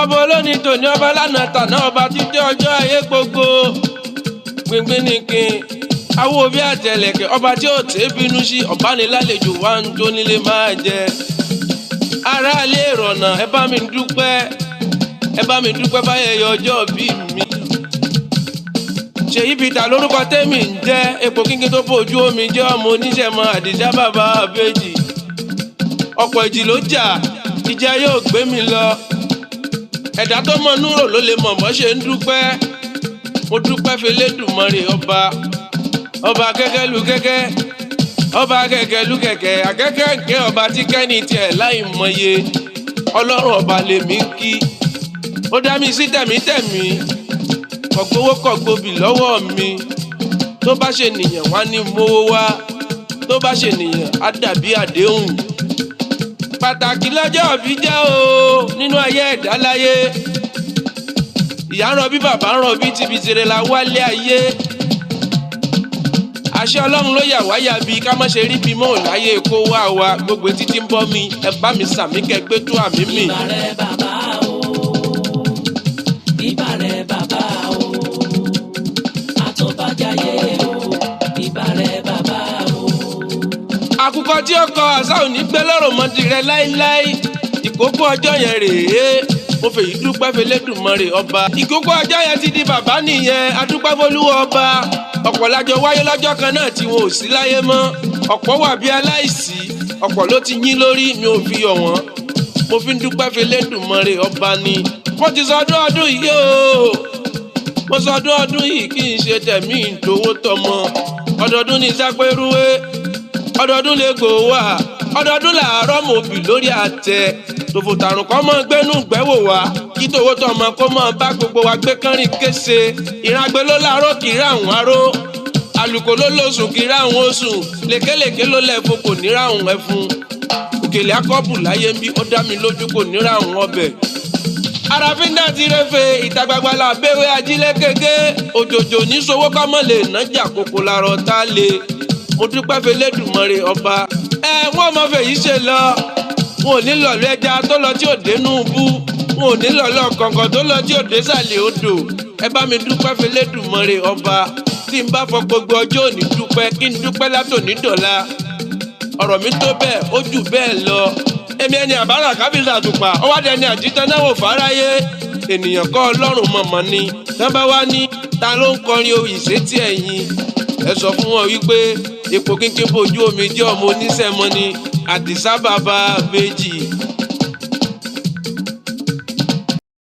ọba olóni tòní ọba lánàá tàná ọba títí ọjọ́ ayé gbogbo gbìngbìn nìkin awo bí àtẹlẹ̀kẹ̀ ọba tí ó tẹ́ bínú sí ọ̀bánilálejò wa ń jó nílé máa jẹ aráalé ìrọ̀nà ẹ bá mi dúpẹ́ báyẹyẹ ọjọ́ bí mi. Seyipeter lórúkọ tẹ́mi ń jẹ́ epo kínkín tó bójú omi jẹ́ ọmọ oníṣẹ́mọ àdìsá bàbá àbẹ́jì ọ̀pọ̀ ìjì ló jà ìjà yóò gbé mi lọ ẹ̀dá tó mọ núrò ló lè mọ̀ bọ́ ṣe ń dúpẹ́ mo dúpẹ́ f'Elédùmarè ọba kẹ́kẹ́lu kẹ́kẹ́ ọba kẹ́kẹ́lu kẹ́kẹ́ akẹ́kẹ́ ǹkẹ́ ọba tí kẹ́ni tiẹ̀ láì mọye ọlọ́run ọba lèmi ń kí ó dá mi sí tẹ̀mítẹ̀mí kọ̀gbówó kọ̀gbóbì lọ́wọ́ mi tó bá ṣe nìyẹn wá ní mówó wá tó bá ṣe nìyẹn á dàbí àdéhùn pàtàkì lọ́jọ́ òbí jẹ́ o nínú ayé ẹ̀dá láyé ìyá ń rọbí bàbá ń rọbí tibitire la wálé ayé àṣẹ ọlọ́run ló yà wáyà bí ká má ṣe rí bímọ láyé kó wá wa gbogbo títí ń bọ́ mi ẹ bá mi sàmí kẹgbẹ́ tó àmì mi. ìbàrẹ̀ bàbá o ìbàrẹ̀ bàbá o àtọ́bàjáyé o ìbàrẹ̀ bàbá o. àkùkọ tí ó kọ àṣà ò ní gbé lọ́rọ̀ mọ́dì rẹ láíláí ìkókó ọjọ́ yẹn rèé mo fèyí dúpẹ́ f'Elédùmarè ọba ìkókó ọjọ́ yẹn ti di bàbá nìyẹn adúpẹ́ f'Olúwa ọba ọ̀pọ̀ lájọ wáyé lọ́jọ́ kan náà tí wọn ò sí láyé mọ́ ọ̀pọ̀ wà bí aláìsí ọ̀pọ̀ ló ti yín lórí mi ò fi yọ̀ wọ́n mo fi ń dúpẹ́ f'Elédùmarè ọba ni mo ti sọdún ọdún yìí o mo sọdún ọdún yìí kì í ṣe tẹ̀mí ìdòwò tọmọ ọdọọdún ní sápẹ́rúwé ọdọọdún lè gò wá ọdọọdún làárọ̀ mòbí lórí àtẹ tòfò tàrùn kọ́ mọ́ gbẹ́nu gbẹ́wò wá kí tòwó tọmọ kó mọ́ bá gbogbo wa gbé kánrin kése ìràgbé ló láàárọ̀ kì í ráhùn aró àlùkò ló lóṣùn kì í ráhùn oṣù lékelèké ló lẹ́fun kò ní ráhùn ẹfun òkèlè akọ́bù láyé ń bí ó dá mi lójú kò ní ráhùn ọbẹ̀ àràfíńdà ti rẹ́fẹ̀ ìtagbagba la béwé ajílẹ̀ kéke òjòjò ní sowó kọ́mọ́ lè nájà kókó larọ̀ tá lè mo dúpẹ́ f'Elédùmarè ọba wọ́n mọ fèyí ṣe lọ wọn ò ní lọ̀lọ́ ẹja tó lọ tí ò dénú bú wọn ò ní lọ̀lọ́ kọ̀ǹkọ̀ tó lọ tí ò dé sàlẹ̀ odò ẹ bá mi dúpẹ́ f'Elédùmarè ọba tí n bá fọ gbogbo ọjọ́ òní dúpẹ́ kí n dúpẹ́ látòní dọ̀la ọ̀rọ̀ mi tó bẹ́ẹ̀ ó jù bẹ́ẹ̀ lọ èmi ẹni àbára kábíyèsí àtùpà ó wá dẹni àjítẹ́náwó fáráyé ènìyàn kọ́ ọlọ́run mọ̀mọ́ ni tábà wá ní ta ló ń kọrin oyè sétí ẹ̀yìn ẹ sọ fún wọn wípé epo kínkín bójú omi jẹ́ ọmọ oníṣẹ́mọ ni àdìsá bàbá àbẹ́jì.